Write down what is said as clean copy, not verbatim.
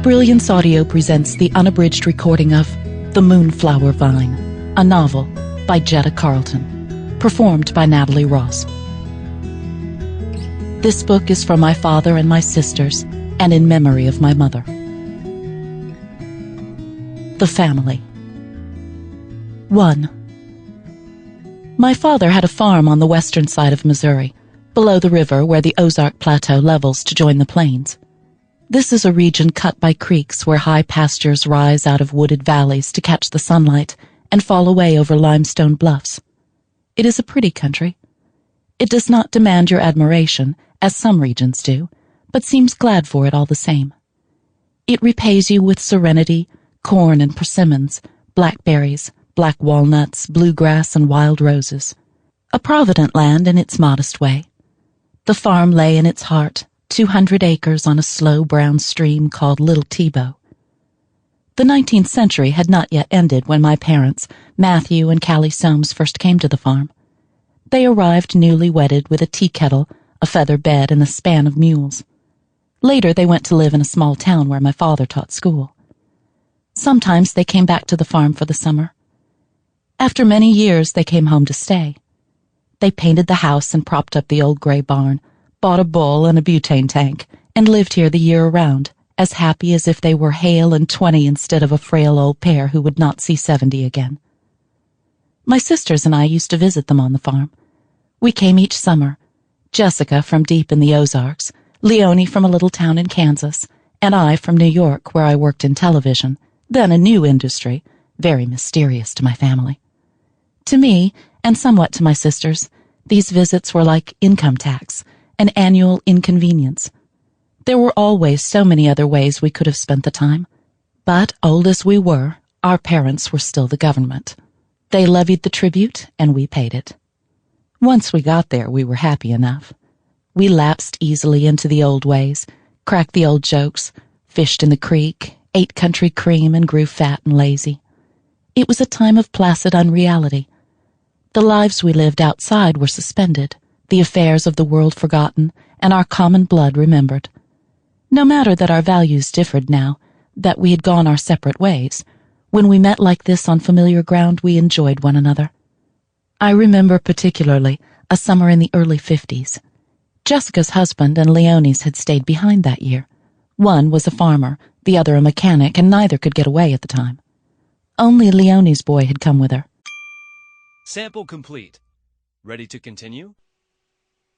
Brilliance Audio presents the unabridged recording of The Moonflower Vine, a novel by Jetta Carleton, performed by Natalie Ross. This book is for my father and my sisters, and in memory of my mother. The Family. 1. My father had a farm on the western side of Missouri, below the river where the Ozark Plateau levels to join the plains. This is a region cut by creeks where high pastures rise out of wooded valleys to catch the sunlight and fall away over limestone bluffs. It is a pretty country. It does not demand your admiration, as some regions do, but seems glad for it all the same. It repays you with serenity, corn and persimmons, blackberries, black walnuts, bluegrass, and wild roses. A provident land in its modest way. The farm lay in its heart, 200 acres on a slow brown stream called Little Tebow. The 19th century had not yet ended when my parents, Mathy and Callie Soames, first came to the farm. They arrived newly wedded with a tea kettle, a feather bed, and a span of mules. Later they went to live in a small town where my father taught school. Sometimes they came back to the farm for the summer. After many years they came home to stay. They painted the house and propped up the old gray barn, bought a bull and a butane tank, and lived here the year around, as happy as if they were hale and 20 instead of a frail old pair who would not see 70 again. My sisters and I used to visit them on the farm. We came each summer, Jessica from deep in the Ozarks, Leonie from a little town in Kansas, and I from New York, where I worked in television, then a new industry, very mysterious to my family. To me, and somewhat to my sisters, these visits were like income tax, an annual inconvenience. There were always so many other ways we could have spent the time. But, old as we were, our parents were still the government. They levied the tribute, and we paid it. Once we got there, we were happy enough. We lapsed easily into the old ways, cracked the old jokes, fished in the creek, ate country cream, and grew fat and lazy. It was a time of placid unreality. The lives we lived outside were suspended, the affairs of the world forgotten, and our common blood remembered. No matter that our values differed now, that we had gone our separate ways, when we met like this on familiar ground, we enjoyed one another. I remember particularly a summer in the early 50s. Jessica's husband and Leonie's had stayed behind that year. One was a farmer, the other a mechanic, and neither could get away at the time. Only Leonie's boy had come with her. Sample complete. Ready to continue?